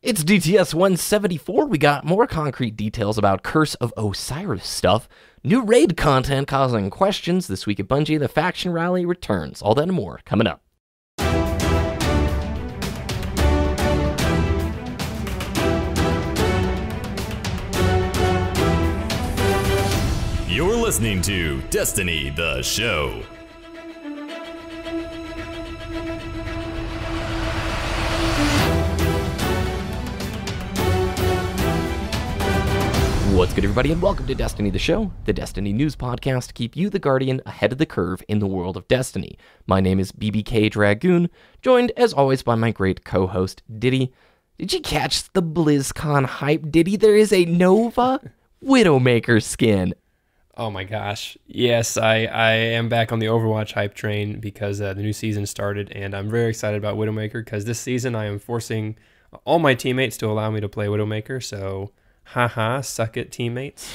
It's DTS 174. We got more concrete details about Curse of Osiris stuff, new raid content causing questions this week at Bungie, the faction rally returns. All that and more coming up. You're listening to Destiny, the show. What's good, everybody, and welcome to Destiny, the show, the Destiny news podcast to keep you, the Guardian, ahead of the curve in the world of Destiny. My name is BBKDRAGOON, joined, as always, by my great co-host, Ditty. Did you catch the BlizzCon hype, Ditty? There is a Nova Widowmaker skin. Oh my gosh. Yes, I am back on the Overwatch hype train because the new season started, and I'm very excited about Widowmaker because this season I am forcing all my teammates to allow me to play Widowmaker, so haha, suck it, teammates.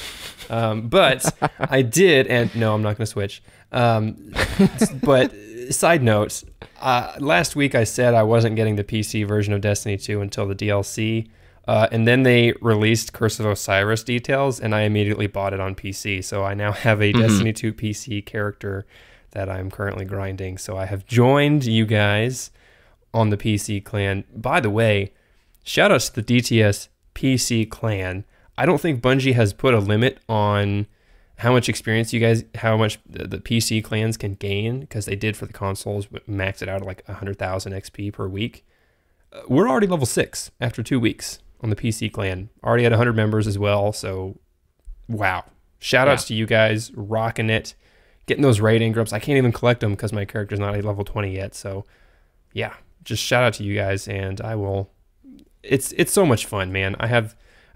But I did, and no, I'm not going to switch. But side note, last week I said I wasn't getting the PC version of Destiny 2 until the DLC, and then they released Curse of Osiris details, and I immediately bought it on PC. So I now have a Destiny 2 PC character that I'm currently grinding. So I have joined you guys on the PC clan. By the way, shout outs to the DTS PC clan. I don't think Bungie has put a limit on how much experience how much the PC clans can gain, because they did for the consoles, max it out at like 100,000 XP per week. We're already level 6 after 2 weeks on the PC clan. Already had 100 members as well, so wow. Shout outs to you guys, rocking it, getting those raid ingrams. I can't even collect them because my character's not at level 20 yet, so yeah, just shout out to you guys, and I will... It's so much fun, man. I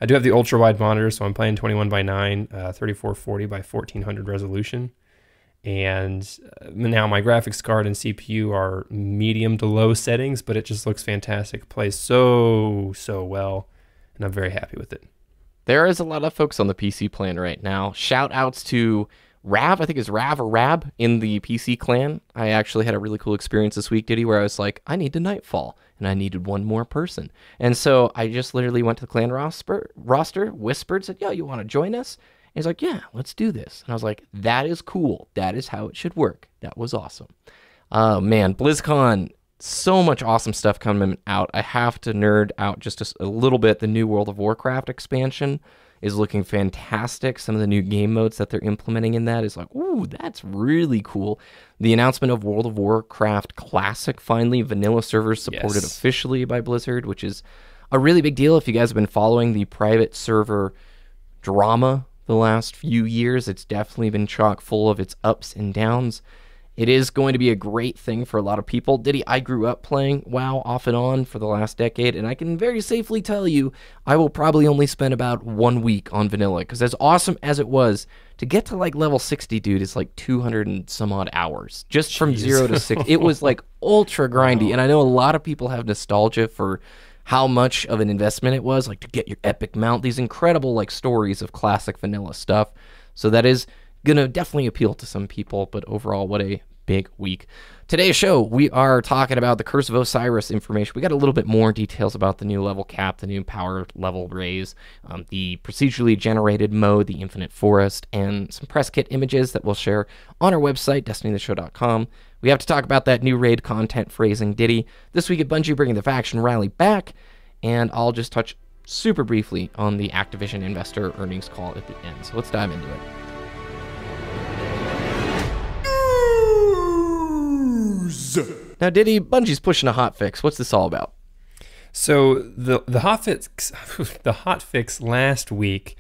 do have the ultra wide monitor, so I'm playing 21:9, 3440 by 1400 resolution, and now my graphics card and CPU are medium to low settings, but it just looks fantastic. Plays so well, and I'm very happy with it. There is a lot of folks on the PC plan right now. Shout outs to Rav, I think it's Rav or Rab in the PC clan. I actually had a really cool experience this week, Ditty, where I was like, I need to Nightfall, and I needed one more person. And so I just literally went to the clan roster, whispered, said, yo, you want to join us? And he's like, yeah, let's do this. And I was like, that is cool. That is how it should work. That was awesome. Man, BlizzCon, so much awesome stuff coming out. I have to nerd out just a little bit. The new World of Warcraft expansion is looking fantastic. Some of the new game modes that they're implementing in that is like, ooh, that's really cool. The announcement of World of Warcraft Classic, finally, vanilla servers supported officially by Blizzard, which is a really big deal. If you guys have been following the private server drama the last few years, it's definitely been chock full of its ups and downs. It is going to be a great thing for a lot of people. Ditty, I grew up playing WoW off and on for the last decade, and I can very safely tell you I will probably only spend about 1 week on vanilla, because as awesome as it was, to get to like level 60, dude, it's like 200 and some odd hours. Just from 0 to 60. It was like ultra grindy, wow. And I know a lot of people have nostalgia for how much of an investment it was, like to get your epic mount, these incredible like stories of classic vanilla stuff. So that is gonna definitely appeal to some people, but overall, what a big week. Today's show, we are talking about the Curse of Osiris information. We got a little bit more details about the new level cap, the new power level raise, the procedurally generated mode, the infinite forest, and some press kit images that we'll share on our website, destinytheshow.com. We have to talk about that new raid content phrasing, Ditty. This week at Bungie, bringing the faction rally back, and I'll just touch super briefly on the Activision investor earnings call at the end. So let's dive into it. Now, Ditty, Bungie's pushing a hotfix. What's this all about? So the hotfix last week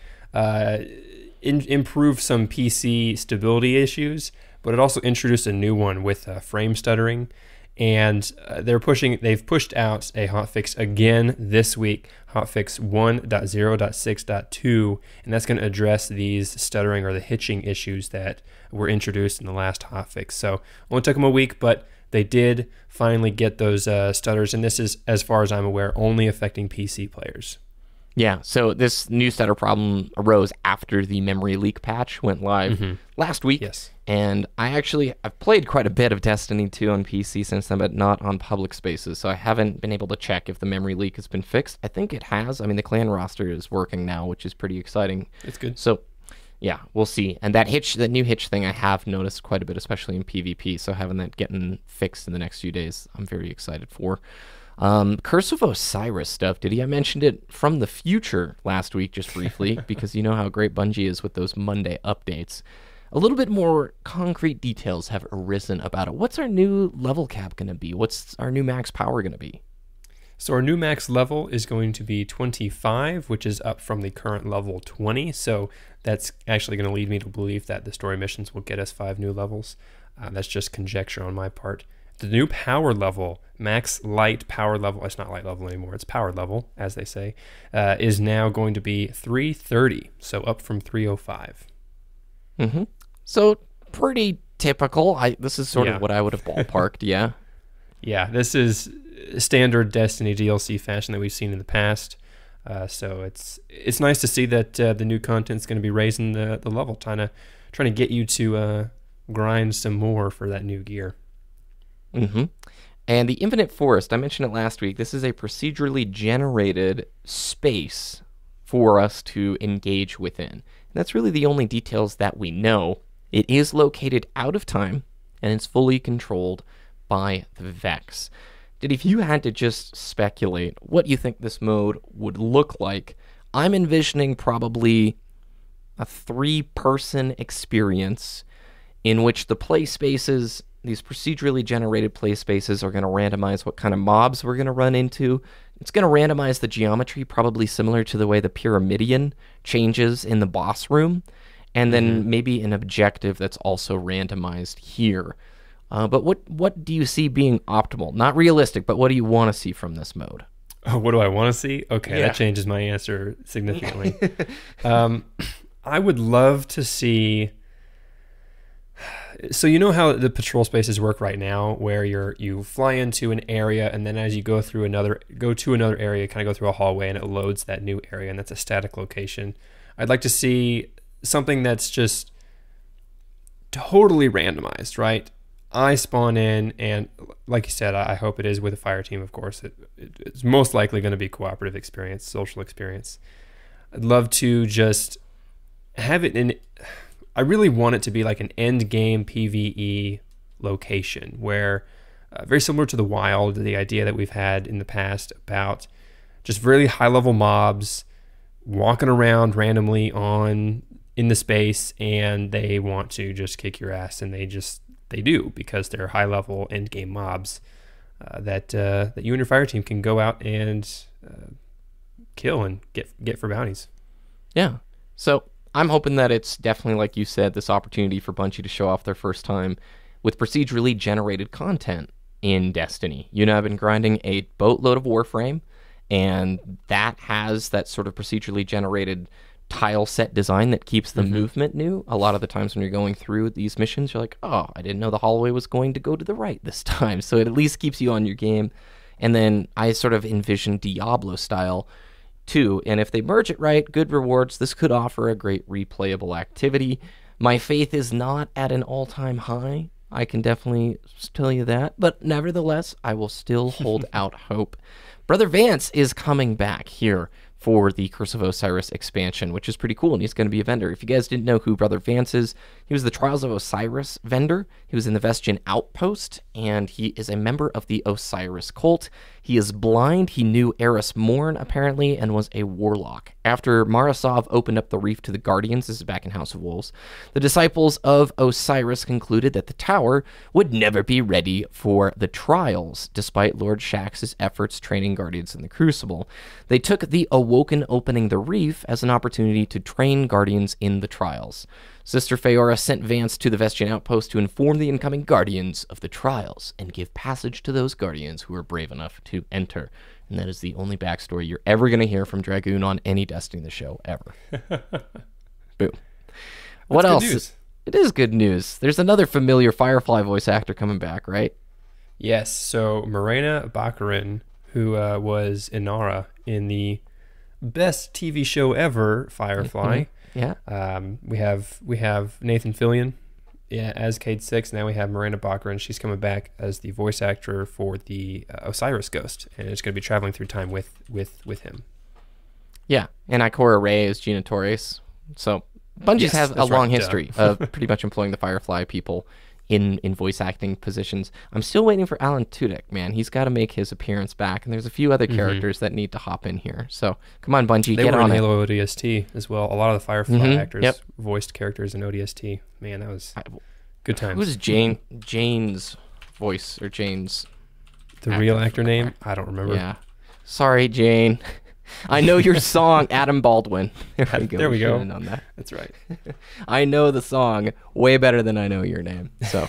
improved some PC stability issues, but it also introduced a new one with frame stuttering. And they've pushed out a hotfix again this week, hotfix 1.0.6.2, and that's going to address these stuttering or the hitching issues that were introduced in the last hotfix. So only took them a week, but they did finally get those stutters, and this is, as far as I'm aware, only affecting PC players. Yeah, so this new setup problem arose after the memory leak patch went live last week. Yes. And I've played quite a bit of Destiny 2 on PC since then, but not on public spaces. So I haven't been able to check if the memory leak has been fixed. I think it has. I mean, the clan roster is working now, which is pretty exciting. It's good. So yeah, we'll see. And that new hitch thing I have noticed quite a bit, especially in PvP. So having that getting fixed in the next few days, I'm very excited for. Curse of Osiris stuff, Diddy. I mentioned it from the future last week just briefly because you know how great Bungie is with those Monday updates. A little bit more concrete details have arisen about it. What's our new level cap going to be? What's our new max power going to be? So our new max level is going to be 25, which is up from the current level 20. So that's actually going to lead me to believe that the story missions will get us 5 new levels. That's just conjecture on my part. The new power level, max light power level, it's not light level anymore, it's power level, as they say, is now going to be 330, so up from 305. So pretty typical. This is sort of what I would have ballparked, yeah. Yeah, this is standard Destiny DLC fashion that we've seen in the past. So it's nice to see that the new content's going to be raising the level, trying to get you to grind some more for that new gear. And the Infinite Forest, I mentioned it last week. This is a procedurally generated space for us to engage within. And that's really the only details that we know. It is located out of time, and it's fully controlled by the Vex. If you had to just speculate what you think this mode would look like, I'm envisioning probably a 3-person experience in which the play spaces, these procedurally generated play spaces, are going to randomize what kind of mobs we're going to run into. It's going to randomize the geometry, probably similar to the way the Pyramidion changes in the boss room, and then maybe an objective that's also randomized here. But what do you see being optimal? Not realistic, but what do you want to see from this mode? Oh, what do I want to see? Okay, that changes my answer significantly. I would love to see... So you know how the patrol spaces work right now, where you fly into an area, and then as you go to another area, kind of go through a hallway, and it loads that new area, and that's a static location. I'd like to see something that's just totally randomized, right? I spawn in, and like you said, I hope it is with a fire team, of course. It's most likely going to be cooperative experience, social experience. I'd love to just have it in... I really want it to be like an end game PvE location where, very similar to the Wild, the idea that we've had in the past about just really high level mobs walking around randomly in the space, and they want to just kick your ass, and they do, because they're high level end game mobs that you and your fire team can go out and kill and get for bounties. Yeah. So I'm hoping that it's definitely, like you said, this opportunity for Bungie to show off their first time with procedurally generated content in Destiny. You know, I've been grinding a boatload of Warframe, and that has that sort of procedurally generated tile set design that keeps the movement new. A lot of the times when you're going through these missions, you're like, oh, I didn't know the hallway was going to go to the right this time. So it at least keeps you on your game. And then I sort of envision Diablo style too, and if they merge it right, good rewards, this could offer a great replayable activity. My faith is not at an all-time high, I can definitely tell you that, but nevertheless, I will still hold out hope. Brother Vance is coming back here for the Curse of Osiris expansion, which is pretty cool, and he's going to be a vendor. If you guys didn't know who Brother Vance is, he was the Trials of Osiris vendor. He was in the Vestian Outpost, and he is a member of the Osiris cult. He is blind. He knew Eris Morn, apparently, and was a warlock. After Marasov opened up the reef to the Guardians, this is back in House of Wolves, the disciples of Osiris concluded that the tower would never be ready for the trials, despite Lord Shax's efforts training Guardians in the Crucible. They took the Awoken opening the reef as an opportunity to train Guardians in the trials. Sister Feora sent Vance to the Vestian Outpost to inform the incoming Guardians of the trials and give passage to those Guardians who were brave enough to enter. And that is the only backstory you're ever going to hear from Dragoon on any Destiny the show, ever. Boom. What else? News. It is good news. There's another familiar Firefly voice actor coming back, right? Yes, so Morena Baccarin, who was Inara in the best TV show ever, Firefly. Yeah. We have Nathan Fillion, as Cade Six. Now we have Miranda Bachran. She's coming back as the voice actor for the Osiris Ghost, and it's going to be traveling through time with him. Yeah, and Ikora Ray is Gina Torres. So Bungie has a long history of pretty much employing the Firefly people in voice acting positions. I'm still waiting for Alan Tudyk, man. He's got to make his appearance back, and there's a few other characters that need to hop in here. So come on, Bungie, they get were on in it. Halo ODST as well. A lot of the Firefly actors voiced characters in ODST. Man, that was good times. Who's Jane's voice, or Jane's... The real actor name? I don't remember. Yeah. Sorry, Jane. I know your song, Adam Baldwin. There we go. Should've known that. That's right. I know the song way better than I know your name. So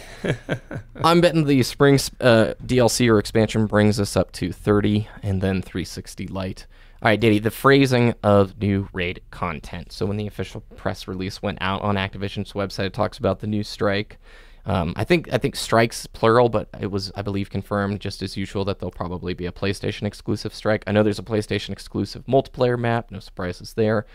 I'm betting the spring DLC or expansion brings us up to 30 and then 360 light. All right, Ditty, the phrasing of new raid content. So when the official press release went out on Activision's website, it talks about the new strike. I think strikes plural, but it was, I believe, confirmed just as usual that there'll probably be a PlayStation exclusive strike. I know there's a PlayStation exclusive multiplayer map, no surprises there.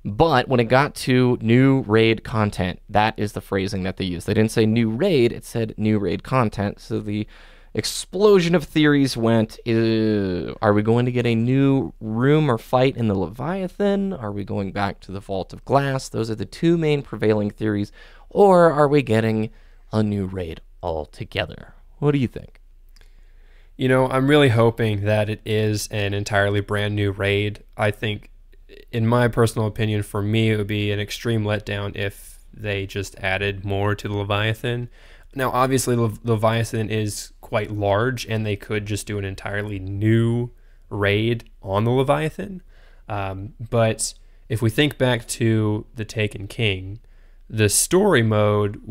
But when it got to new raid content, that is the phrasing that they used. They didn't say new raid, it said new raid content. So the explosion of theories went, are we going to get a new room or fight in the Leviathan? Are we going back to the Vault of Glass? Those are the two main prevailing theories. Or are we getting a new raid altogether? What do you think? You know, I'm really hoping that it is an entirely brand new raid. I think, in my personal opinion, for me, it would be an extreme letdown if they just added more to the Leviathan. Now, obviously, Leviathan is quite large, and they could just do an entirely new raid on the Leviathan. But if we think back to the Taken King, the story mode,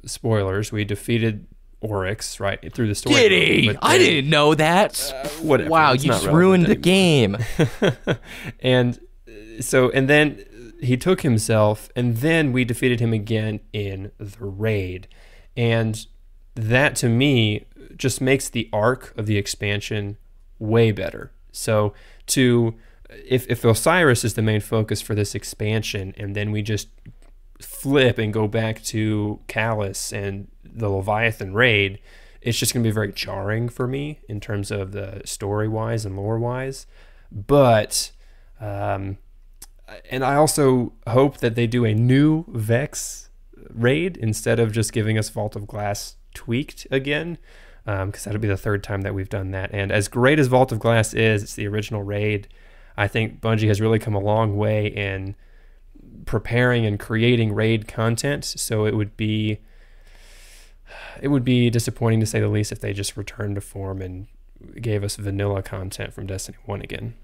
spoilers, we defeated Oryx, right, through the story Ditty! mode. I didn't know that. Whatever. Wow, you just ruined the game. And then he took himself, and then we defeated him again in the raid. And that, to me, just makes the arc of the expansion way better. So if Osiris is the main focus for this expansion, and then we just flip and go back to Callus and the Leviathan raid, it's just going to be very jarring for me in terms of the story-wise and lore-wise. But, and I also hope that they do a new Vex raid instead of just giving us Vault of Glass tweaked again, because that'll be the third time that we've done that. And as great as Vault of Glass is, it's the original raid. I think Bungie has really come a long way in preparing and creating raid content, so it would be disappointing, to say the least, if they just returned to form and gave us vanilla content from Destiny 1 again.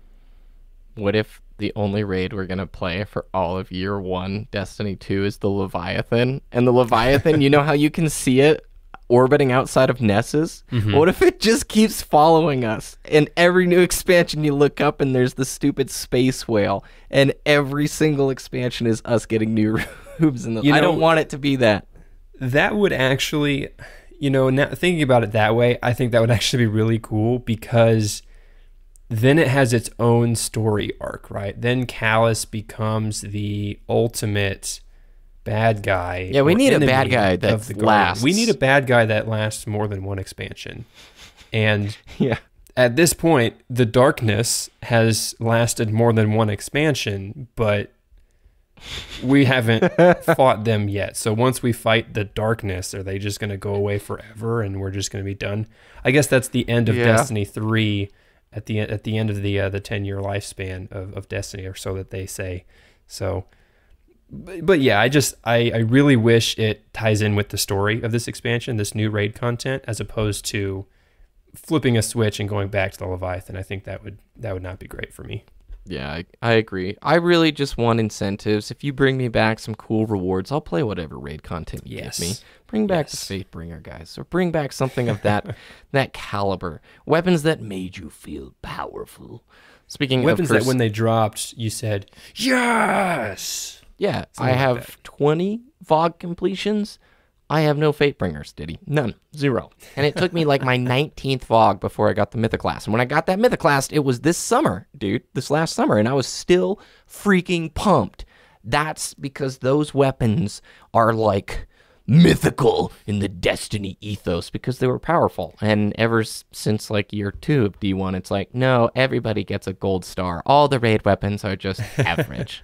What if the only raid we're going to play for all of year one, Destiny 2, is the Leviathan? And the Leviathan, you know how you can see it orbiting outside of Nessus? Mm-hmm. What if it just keeps following us? And every new expansion you look up and there's the stupid space whale, and every single expansion is us getting new rooms in the... I don't want it to be that. That would actually, now thinking about it that way, I think that would actually be really cool, because then it has its own story arc, right? Then Callus becomes the ultimate bad guy. Yeah, we need a bad guy that lasts. We need a bad guy that lasts more than one expansion. And yeah, at this point, the darkness has lasted more than one expansion, but we haven't fought them yet. So once we fight the darkness, are they just going to go away forever and we're just going to be done? I guess that's the end of Destiny 3 at the end of the 10-year lifespan of Destiny, or so that they say. So... But yeah, I really wish it ties in with the story of this expansion, this new raid content, as opposed to flipping a switch and going back to the Leviathan. I think that would not be great for me. Yeah, I agree. I really just want incentives. If you bring me back some cool rewards, I'll play whatever raid content you give me. Bring back the Fatebringer, guys, or bring back something of that caliber. Weapons that made you feel powerful. Speaking weapons of that when they dropped, you said yes. Yeah, I have 20 VOG completions. I have no Fatebringers, Ditty. None. 0. And it took me like my 19th VOG before I got the Mythoclast. And when I got that Mythoclast, it was this summer, dude. This last summer. And I was still freaking pumped. That's because those weapons are like mythical in the Destiny ethos because they were powerful. And ever since like year 2 of D1, it's like, no, everybody gets a gold star. All the raid weapons are just average.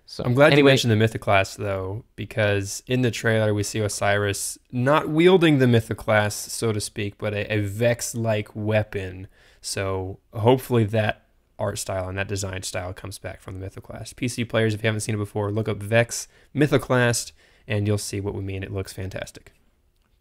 So I'm glad you mentioned the Mythoclast, though, because in the trailer we see Osiris not wielding the Mythoclast, so to speak, but a Vex-like weapon. So hopefully that art style and that design style comes back from the Mythoclast. PC players, if you haven't seen it before, look up Vex Mythoclast, and you'll see what we mean. It looks fantastic.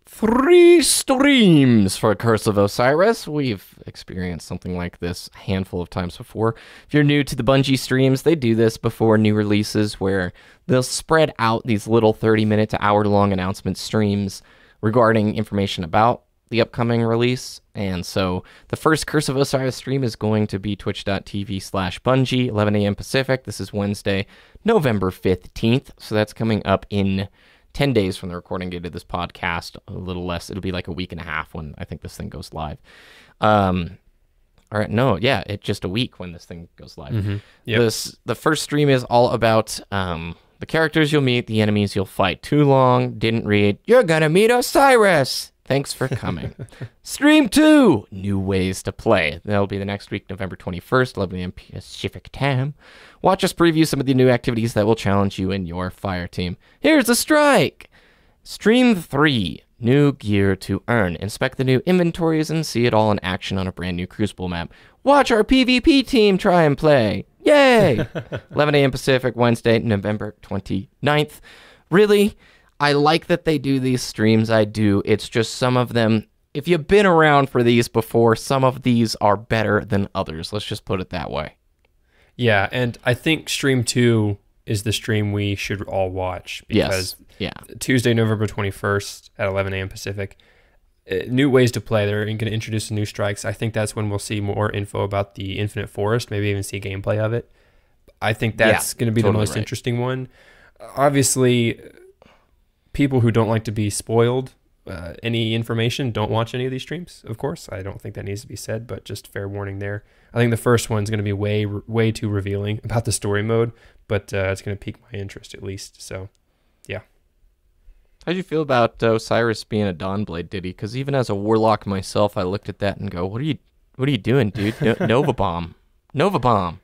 3 streams for Curse of Osiris. We've experienced something like this a handful of times before. If you're new to the Bungie streams, they do this before new releases where they'll spread out these little 30-minute to hour-long announcement streams regarding information about the upcoming release. And so the first Curse of Osiris stream is going to be twitch.tv/Bungie, 11 a.m. Pacific. This is Wednesday, November 15th. So that's coming up in 10 days from the recording date of this podcast, a little less. It'll be like a week and a half when I think this thing goes live. All right, no, yeah, it's just a week when this thing goes live. Mm-hmm. Yep. The first stream is all about the characters you'll meet, the enemies you'll fight. Too long, didn't read. You're gonna meet Osiris. Thanks for coming. Stream 2, new ways to play. That'll be the next week, November 21st, 11 a.m. Pacific time. Watch us preview some of the new activities that will challenge you and your fire team. Here's a strike. Stream 3, new gear to earn. Inspect the new inventories and see it all in action on a brand new Crucible map. Watch our PvP team try and play. Yay! 11 a.m. Pacific, Wednesday, November 29th. Really? I like that they do these streams. I do. It's just some of them, if you've been around for these before, some of these are better than others. Let's just put it that way. Yeah, and I think Stream 2 is the stream we should all watch. Because Tuesday, November 21st at 11 a.m. Pacific, new ways to play. They're going to introduce some new strikes. I think that's when we'll see more info about the Infinite Forest, maybe even see gameplay of it. I think that's going to be the most interesting one. Obviously, people who don't like to be spoiled any information don't watch any of these streams, of course. I don't think that needs to be said, but just fair warning there. I think the first one's going to be way too revealing about the story mode, but it's going to pique my interest at least. So, yeah. How do you feel about Osiris being a Dawnblade, Ditty? Because even as a warlock myself, I looked at that and go, "What are you doing, dude? Nova Bomb, Nova Bomb."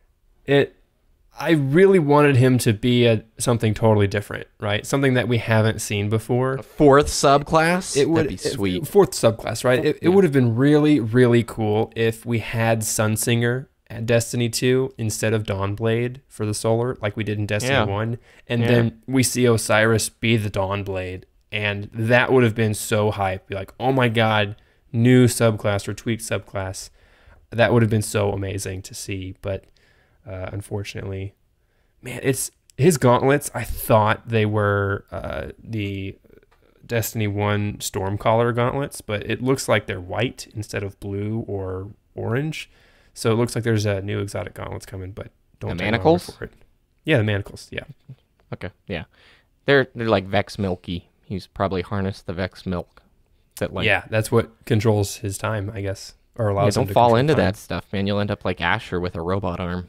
I really wanted him to be something totally different, right? Something that we haven't seen before. A 4th subclass? That'd be sweet. 4th subclass, right? It would have been really, really cool if we had Sunsinger at Destiny 2 instead of Dawnblade for the Solar, like we did in Destiny 1. And then we see Osiris be the Dawnblade. And that would have been so hype. Be like, oh my God, new subclass or tweaked subclass. That would have been so amazing to see. But unfortunately, man, it's his gauntlets. I thought they were the Destiny 1 Stormcaller gauntlets, but it looks like they're white instead of blue or orange. So it looks like there's a new exotic gauntlets coming, but don't the manacles for it. Yeah, the manacles. Yeah. Okay. Yeah, they're like Vex Milky. He's probably harnessed the Vex Milk. That's what controls his time, I guess, or allows him to don't fall into that stuff, man. You'll end up like Asher with a robot arm.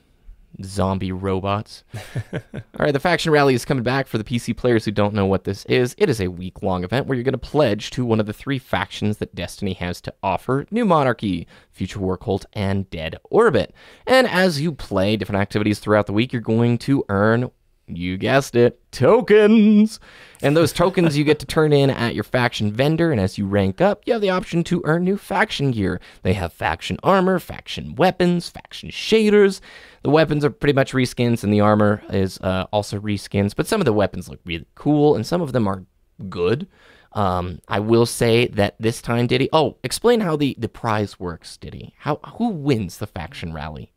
Zombie robots. All right, the faction rally is coming back for the PC players who don't know what this is. It is a week-long event where you're going to pledge to one of the 3 factions that Destiny has to offer: New Monarchy, Future War Cult, and Dead Orbit. And as you play different activities throughout the week, you're going to earn, you guessed it, tokens. And those tokens you get to turn in at your faction vendor, and as you rank up, you have the option to earn new faction gear. They have faction armor, faction weapons, faction shaders. The weapons are pretty much reskins, and the armor is also reskins, but some of the weapons look really cool, and some of them are good. I will say that this time, Ditty... Oh, explain how the prize works, Ditty. Who wins the faction rally?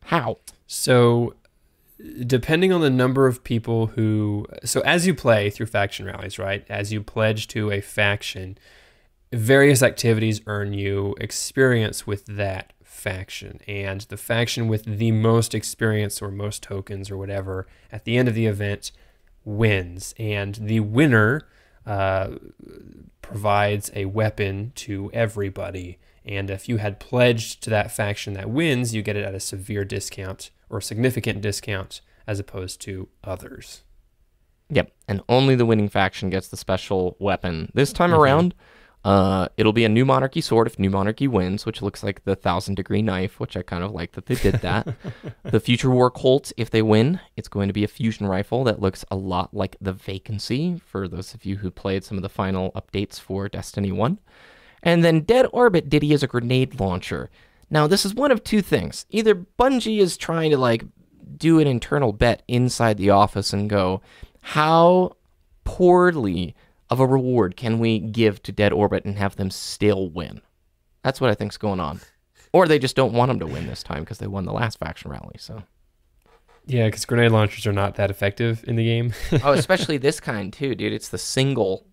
How? So, depending on the number of people who... So, as you play through faction rallies, right? As you pledge to a faction, various activities earn you experience with that faction, and the faction with the most experience or most tokens or whatever at the end of the event wins, and the winner provides a weapon to everybody. And if you had pledged to that faction that wins, you get it at a severe discount or a significant discount as opposed to others. Yep, and only the winning faction gets the special weapon. This time around, it'll be a New Monarchy sword if New Monarchy wins, which looks like the 1,000-degree knife, which I kind of like that they did that. The Future War Colt, if they win, it's going to be a fusion rifle that looks a lot like the Vacancy, for those of you who played some of the final updates for Destiny 1. And then Dead Orbit Ditty is a grenade launcher. Now, this is one of two things. Either Bungie is trying to, like, do an internal bet inside the office and go, how poorly of a reward can we give to Dead Orbit and have them still win? That's what I think's going on. Or they just don't want them to win this time because they won the last faction rally, so. Yeah, because grenade launchers are not that effective in the game. Oh, especially this kind, too, dude. It's the single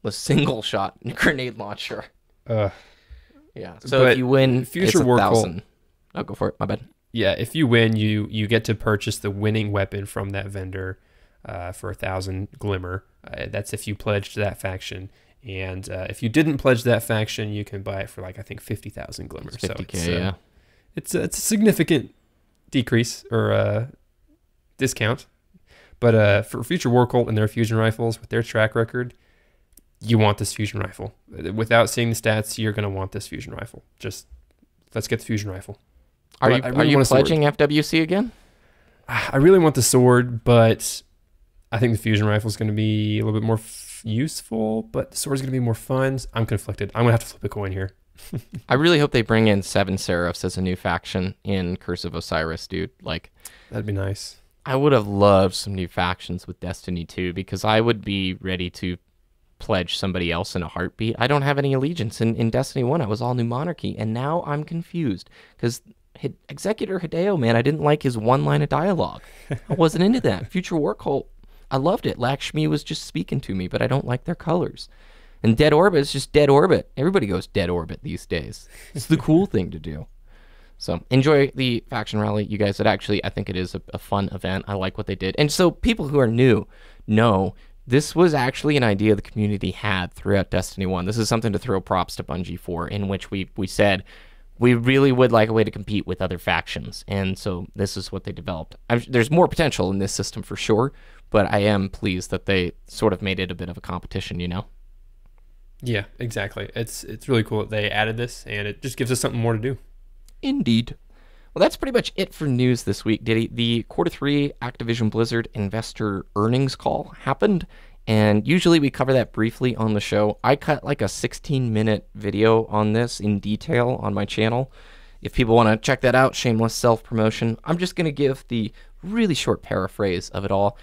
shot grenade launcher. Yeah, so but if you win, Future it's War 1,000. Oh, go for it. My bad. Yeah, if you win, you get to purchase the winning weapon from that vendor for 1,000 glimmer. That's if you pledge to that faction. And if you didn't pledge that faction, you can buy it for, like, I think 50,000 glimmer. It's 50K, so yeah. It's a significant decrease or discount. But for Future War Cult and their fusion rifles, with their track record, you want this fusion rifle. Without seeing the stats, you're going to want this fusion rifle. Just let's get the fusion rifle. Are you pledging FWC again? I really want the sword, but I think the fusion rifle is going to be a little bit more useful, but the sword's going to be more fun. I'm conflicted. I'm going to have to flip a coin here. I really hope they bring in 7 Seraphs as a new faction in Curse of Osiris, dude. Like, that'd be nice. I would have loved some new factions with Destiny 2 because I would be ready to pledge somebody else in a heartbeat. I don't have any allegiance. In Destiny 1, I was all New Monarchy, and now I'm confused because Executor Hideo, man, I didn't like his one line of dialogue. I wasn't into that. Future War Cult, I loved it. Lakshmi was just speaking to me, but I don't like their colors. And Dead Orbit is just Dead Orbit. Everybody goes Dead Orbit these days. It's the cool thing to do. So enjoy the faction rally, you guys. I think it is a fun event. I like what they did. And so people who are new know this was actually an idea the community had throughout Destiny 1. This is something to throw props to Bungie for, in which we said we really would like a way to compete with other factions. And so this is what they developed. There's more potential in this system for sure, but I am pleased that they sort of made it a bit of a competition, you know? Yeah, exactly. It's really cool that they added this, and it just gives us something more to do. Indeed. Well, that's pretty much it for news this week, Ditty. The Q3 Activision Blizzard investor earnings call happened, and usually we cover that briefly on the show. I cut like a 16-minute video on this in detail on my channel. If people want to check that out, shameless self-promotion. I'm just going to give the really short paraphrase of it all.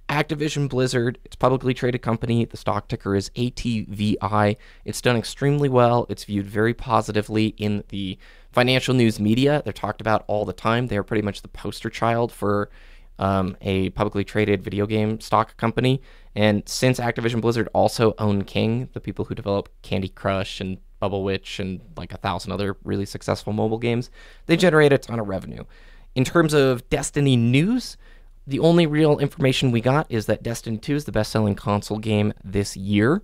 Activision Blizzard, it's a publicly traded company. The stock ticker is ATVI. It's done extremely well. It's viewed very positively in the financial news media. They're talked about all the time. They're pretty much the poster child for a publicly traded video game stock company. And since Activision Blizzard also own King, the people who develop Candy Crush and Bubble Witch and like 1,000 other really successful mobile games, they generate a ton of revenue. In terms of Destiny news, the only real information we got is that Destiny 2 is the best-selling console game this year,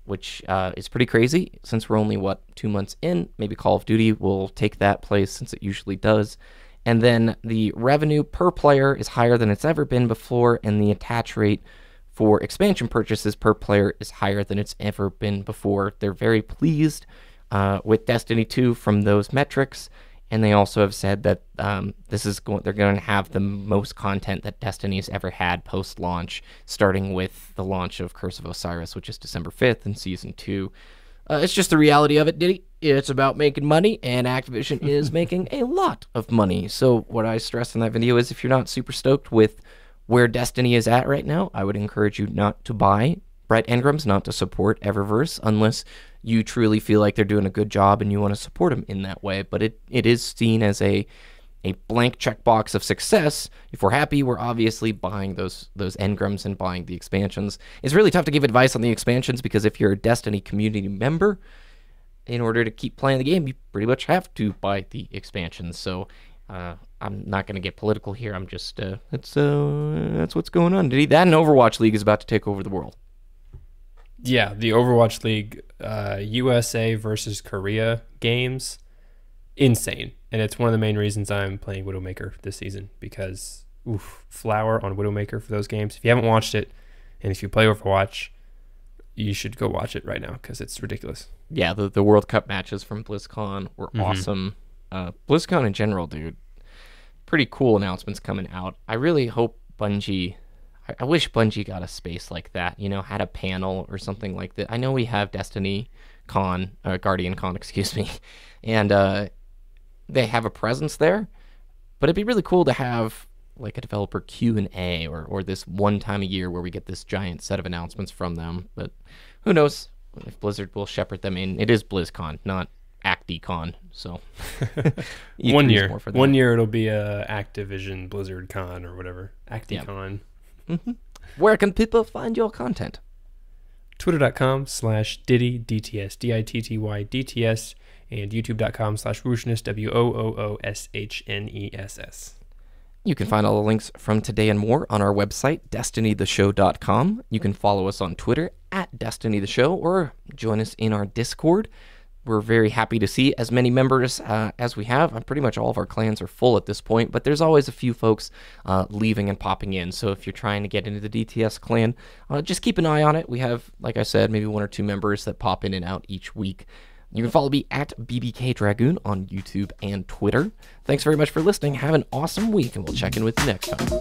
which is pretty crazy since we're only, 2 months in. Maybe Call of Duty will take that place since it usually does. And then the revenue per player is higher than it's ever been before, and the attach rate for expansion purchases per player is higher than it's ever been before. They're very pleased with Destiny 2 from those metrics. And they also have said that they're going to have the most content that Destiny's ever had post-launch, starting with the launch of Curse of Osiris, which is December 5th in Season 2. It's just the reality of it, Ditty. It's about making money, and Activision is making a lot of money. So what I stressed in that video is if you're not super stoked with where Destiny is at right now, I would encourage you not to buy Bright Engrams, not to support Eververse, unless you truly feel like they're doing a good job and you want to support them in that way. But it is seen as a blank checkbox of success. If we're happy, we're obviously buying those engrams and buying the expansions. It's really tough to give advice on the expansions because if you're a Destiny community member, in order to keep playing the game, you pretty much have to buy the expansions. So I'm not going to get political here. I'm just that's what's going on. That and Overwatch League is about to take over the world. Yeah, the Overwatch League USA versus Korea games, insane. And it's one of the main reasons I'm playing Widowmaker this season, because Flower on Widowmaker for those games. If you haven't watched it, and if you play Overwatch, you should go watch it right now because it's ridiculous. Yeah, the World Cup matches from BlizzCon were awesome. BlizzCon in general, dude, pretty cool announcements coming out. I really hope Bungie... I wish Bungie got a space like that, had a panel or something like that. I know we have Destiny Con, Guardian Con, excuse me, and they have a presence there, but it'd be really cool to have like a developer Q&A or this one time a year where we get this giant set of announcements from them. But who knows if Blizzard will shepherd them in. It is BlizzCon, not ActiCon, so one year it'll be a Activision Blizzard Con or whatever. ActiCon. Yeah. Where can people find your content? Twitter.com/Ditty, DTS, DITTY, DTS, and YouTube.com/Wooshness, WOOOSHNESS. You can find all the links from today and more on our website, destinytheshow.com. You can follow us on Twitter @DestinyTheShow or join us in our Discord. We're very happy to see as many members as we have. Pretty much all of our clans are full at this point, but there's always a few folks leaving and popping in. So if you're trying to get into the DTS clan, just keep an eye on it. We have, like I said, maybe 1 or 2 members that pop in and out each week. You can follow me @BBKDRAGOON on YouTube and Twitter. Thanks very much for listening. Have an awesome week, and we'll check in with you next time.